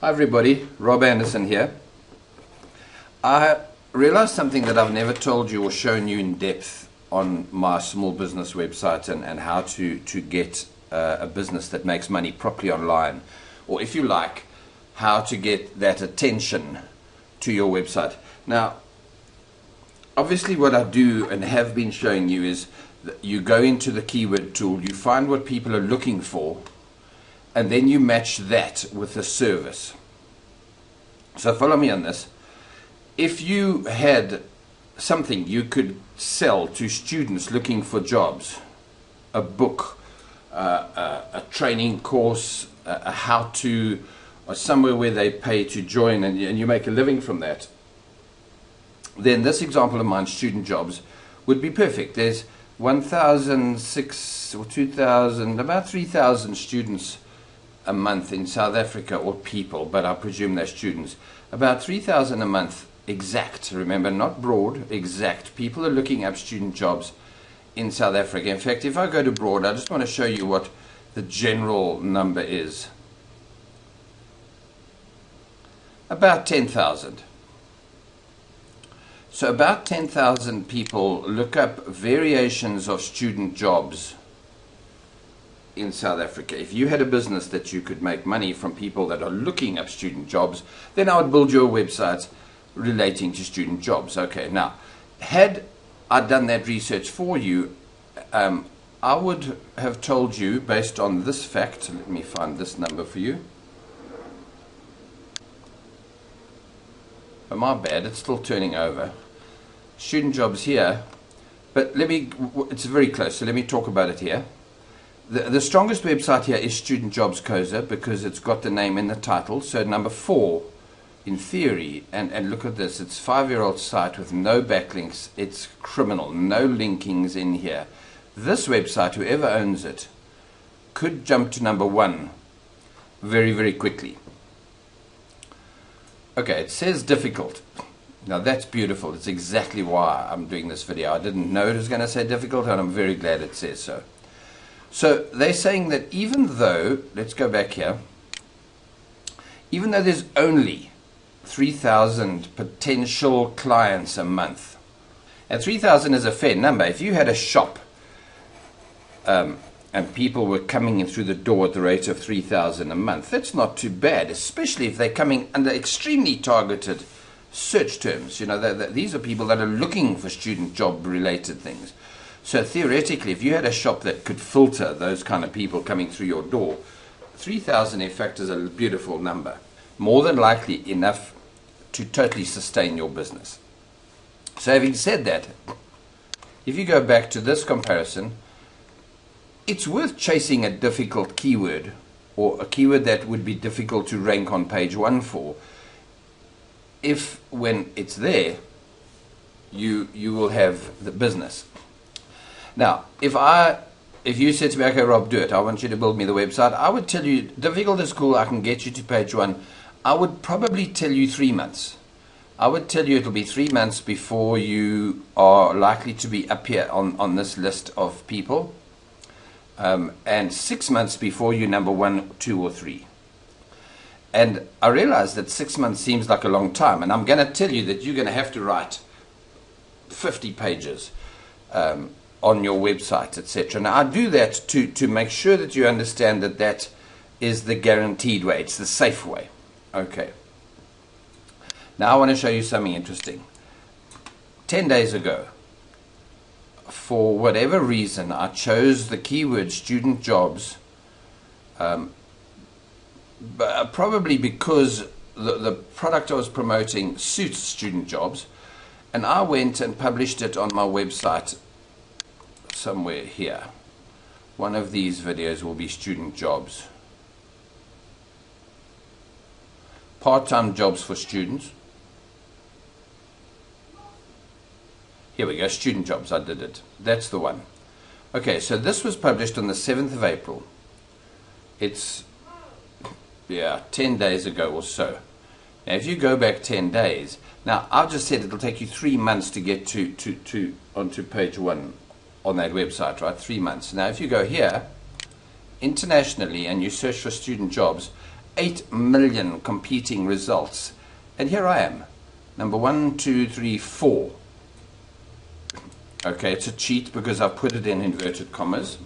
Hi everybody, Rob Anderson here. I realized something that I've never told you or shown you in depth on my small business website and how to get a business that makes money properly online, or if you like, how to get that attention to your website. Now, obviously what I do and have been showing you is that you go into the keyword tool, you find what people are looking for, and then you match that with a service. So follow me on this. If you had something you could sell to students looking for jobs, a book, a training course, a how-to, or somewhere where they pay to join and you make a living from that, then this example of mine, Student Jobs, would be perfect. There's 1,006 or 2,000, about 3,000 students a month in South Africa, or people, but I presume they're students. About 3,000 a month exact, remember, not broad, exact. People are looking up student jobs in South Africa. In fact, if I go to broad, I just want to show you what the general number is. About 10,000. So about 10,000 people look up variations of student jobs in South Africa. If you had a business that you could make money from people that are looking up student jobs, then I would build your website relating to student jobs. Okay, now, had I done that research for you, I would have told you, based on this fact, let me find this number for you. Oh, my bad, it's still turning over. Student jobs here, but it's very close, so let me talk about it here. The strongest website here is Student Jobs Xhosa because it's got the name in the title. So number 4 in theory, and look at this, it's a 5-year-old site with no backlinks. It's criminal, no linkings in here. This website, whoever owns it, could jump to number 1 very, very quickly. Okay, it says difficult. Now that's beautiful. It's exactly why I'm doing this video. I didn't know it was going to say difficult, and I'm very glad it says so. So they're saying that even though, let's go back here, even though there's only 3,000 potential clients a month, and 3,000 is a fair number. If you had a shop and people were coming in through the door at the rate of 3,000 a month, that's not too bad, especially if they're coming under extremely targeted search terms. You know, these are people that are looking for student job related things. So theoretically, if you had a shop that could filter those kind of people coming through your door, 3,000 in fact is a beautiful number. More than likely enough to totally sustain your business. So having said that, if you go back to this comparison, it's worth chasing a difficult keyword, or a keyword that would be difficult to rank on page 1 for, if when it's there, you will have the business. Now, if you said to me, okay, Rob, do it, I want you to build me the website, I would tell you, difficult is cool, I can get you to page 1. I would probably tell you 3 months. I would tell you it'll be 3 months before you are likely to be up here on this list of people, and 6 months before you number 1, 2, or 3. And I realize that 6 months seems like a long time, and I'm going to tell you that you're going to have to write 50 pages on your website, etc. Now, I do that to make sure that you understand that that is the guaranteed way. It's the safe way. Okay. Now, I want to show you something interesting. 10 days ago, for whatever reason, I chose the keyword student jobs, probably because the product I was promoting suits student jobs, and I went and published it on my website somewhere here. One of these videos will be student jobs. Part-time jobs for students. Here we go, student jobs, I did it. That's the one. Okay, so this was published on the 7th of April. It's, 10 days ago or so. Now, if you go back 10 days, now I've just said it'll take you 3 months to get onto page 1 on that website, right? 3 months. Now, if you go here, internationally, and you search for student jobs, 8 million competing results. And here I am, number 1, 2, 3, 4. Okay, it's a cheat because I've put it in inverted commas.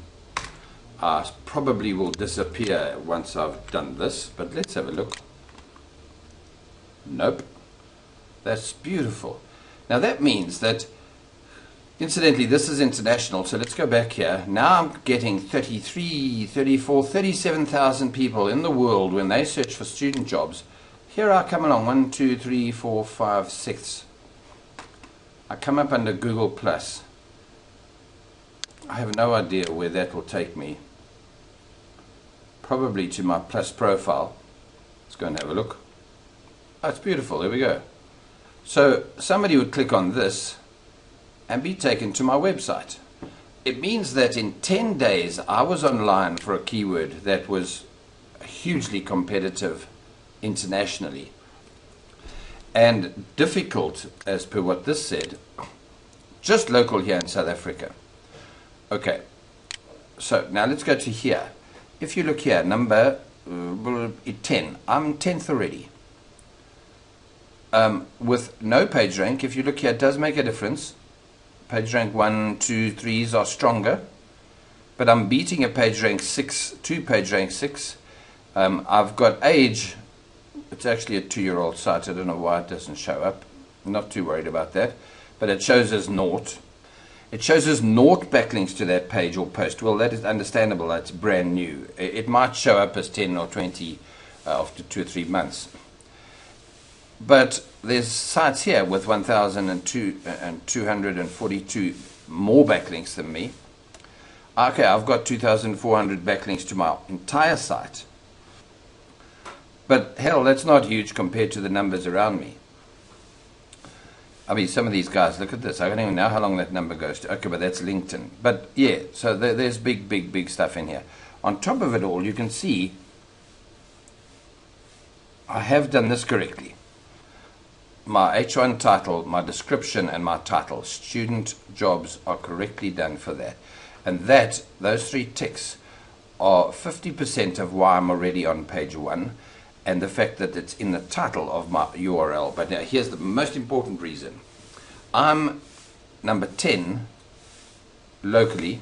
Probably will disappear once I've done this, but let's have a look. Nope. That's beautiful. Now that means that, incidentally, this is international, so let's go back here. Now I'm getting 33, 34, 37,000 people in the world when they search for student jobs. Here I come along, 1, 2, 3, 4, 5, 6. I come up under Google Plus. I have no idea where that will take me. Probably to my Plus profile. Let's go and have a look. Oh, it's beautiful. There we go. So somebody would click on this and be taken to my website. It means that in 10 days I was online for a keyword that was hugely competitive internationally and difficult, as per what this said, just local here in South Africa. Okay, so now let's go to here. If you look here, number 10, I'm 10th already. With no page rank, if you look here, it does make a difference. Page rank 1, 2, 3s are stronger, but I'm beating a page rank 6, 2 page rank 6. I've got age. It's actually a 2-year-old site. I don't know why it doesn't show up. I'm not too worried about that, but it shows as naught. It shows us 0 backlinks to that page or post. Well, that is understandable. That's brand new. It might show up as 10 or 20 after 2 or 3 months. But there's sites here with 1,242 more backlinks than me. Okay, I've got 2,400 backlinks to my entire site. But hell, that's not huge compared to the numbers around me. I mean, some of these guys, look at this. I don't even know how long that number goes to. Okay, but that's LinkedIn. But yeah, so there's big stuff in here. On top of it all, you can see I have done this correctly. My H1 title, my description, and my title, student jobs, are correctly done for that. And those 3 ticks are 50% of why I'm already on page 1. And the fact that it's in the title of my URL. But now here's the most important reason. I'm number 10 locally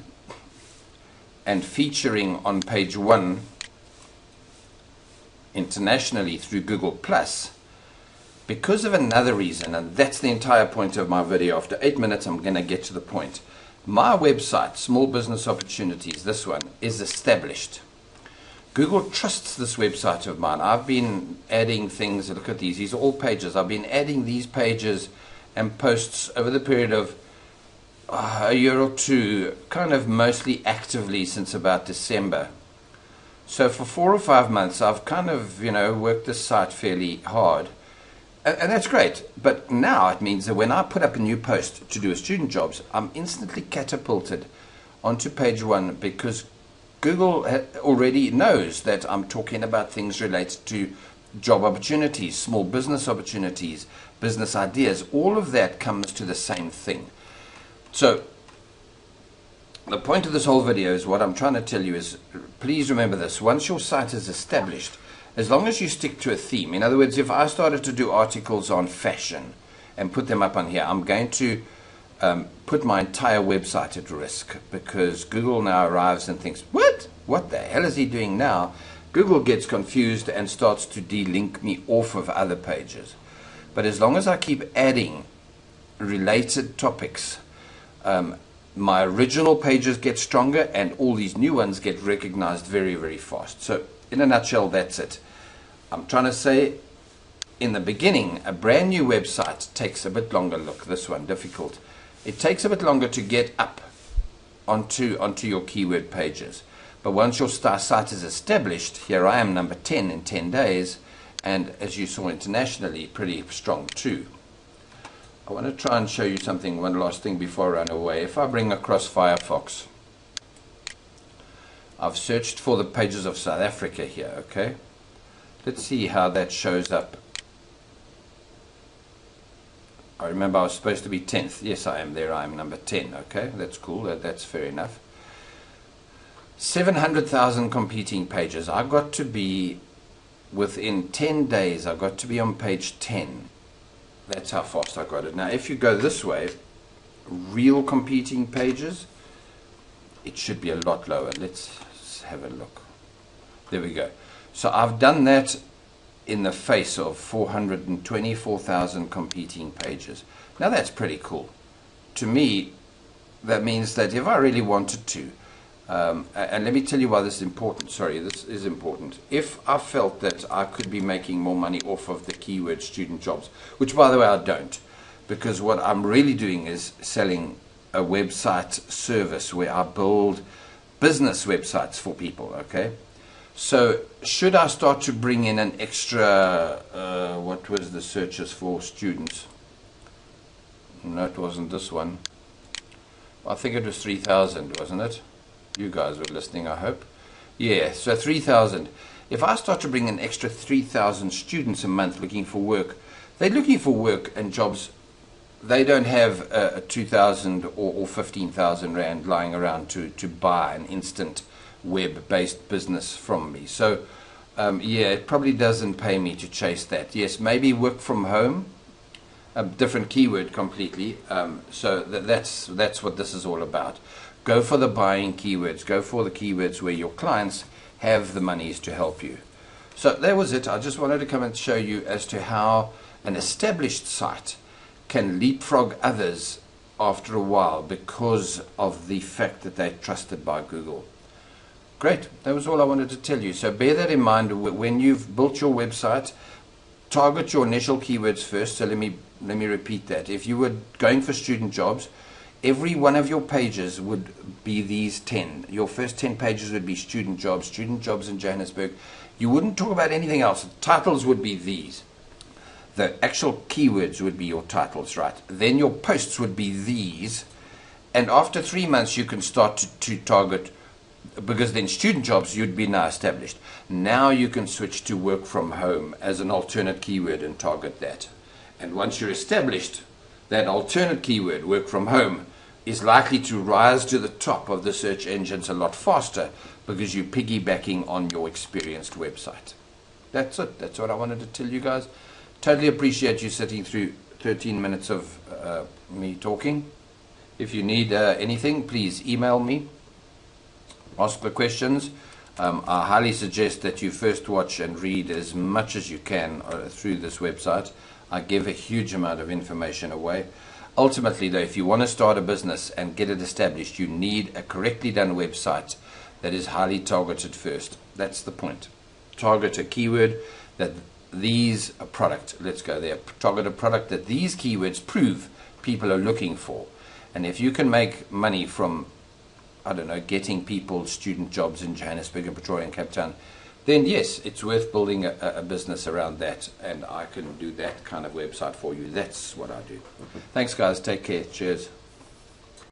and featuring on page 1 internationally through Google Plus because of another reason, and that's the entire point of my video. After 8 minutes, I'm going to get to the point. My website, Small Business Opportunities, this one, is established. Google trusts this website of mine. I've been adding things. Look at these. These are all pages. I've been adding these pages and posts over the period of a year or two, kind of mostly actively since about December. So for 4 or 5 months, I've kind of, worked this site fairly hard. And that's great. But now it means that when I put up a new post to do a student jobs, I'm instantly catapulted onto page 1 because Google already knows that I'm talking about things related to job opportunities, small business opportunities, business ideas. All of that comes to the same thing. So the point of this whole video is what I'm trying to tell you is, please remember this. Once your site is established, as long as you stick to a theme, in other words, if I started to do articles on fashion and put them up on here, I'm going to put my entire website at risk because Google now arrives and thinks, what the hell is he doing now? Google gets confused and starts to delink me off of other pages. But as long as I keep adding related topics, my original pages get stronger and all these new ones get recognized very, very fast. So in a nutshell, that's it. I'm trying to say, in the beginning, a brand new website takes a bit longer. Look, this one, difficult. It takes a bit longer to get up onto your keyword pages. But once your site is established, here I am, number 10 in 10 days, and as you saw internationally, pretty strong too. I want to try and show you something, one last thing before I run away. If I bring across Firefox, I've searched for the pages of South Africa here, okay? Let's see how that shows up. I remember I was supposed to be 10th. Yes, I am there. I am number 10, okay? That's cool. That's fair enough. 700,000 competing pages. I've got to be within 10 days, I got to be on page 10. That's how fast I got it. Now, if you go this way, real competing pages, it should be a lot lower. Let's have a look. There we go. So I've done that in the face of 424,000 competing pages. Now that's pretty cool. To me, that means that if I really wanted to, and let me tell you why this is important. Sorry, this is important. If I felt that I could be making more money off of the keyword student jobs, which by the way I don't, because what I'm really doing is selling a website service where I build business websites for people, okay? So should I start to bring in an extra, what was the searches for students? No, it wasn't this one. I think it was 3,000, wasn't it? You guys were listening, I hope. Yeah, so 3,000. If I start to bring an extra 3,000 students a month looking for work, they're looking for work and jobs. They don't have a 2,000 or 15,000 Rand lying around to buy an instant web-based business from me. So, yeah, it probably doesn't pay me to chase that. Yes, maybe work from home, a different keyword completely. So that's what this is all about. Go for the buying keywords. Go for the keywords where your clients have the monies to help you. So that was it. I just wanted to come and show you as to how an established site can leapfrog others after a while because of the fact that they're trusted by Google. Great, that was all I wanted to tell you. So bear that in mind when you've built your website. Target your initial keywords first. So let me repeat that. If you were going for student jobs, every one of your pages would be these 10. Your first 10 pages would be student jobs in Johannesburg. You wouldn't talk about anything else. The titles would be these. The actual keywords would be your titles, right? Then your posts would be these. And after 3 months, you can start to target, because then student jobs, you'd be now established. Now you can switch to work from home as an alternate keyword and target that. And once you're established, that alternate keyword, work from home, is likely to rise to the top of the search engines a lot faster because you're piggybacking on your experienced website. That's it. That's what I wanted to tell you guys. Totally appreciate you sitting through 13 minutes of me talking. If you need anything, please email me. Ask the questions. I highly suggest that you first watch and read as much as you can through this website. I give a huge amount of information away. Ultimately, though, if you want to start a business and get it established, you need a correctly done website that is highly targeted first. That's the point. Target a keyword that these a product, let's go there, target a product that these keywords prove people are looking for. And if you can make money from, I don't know, getting people student jobs in Johannesburg and Pretoria and Cape Town, then yes, it's worth building a business around that, and I can do that kind of website for you. That's what I do. Thanks, guys. Take care. Cheers.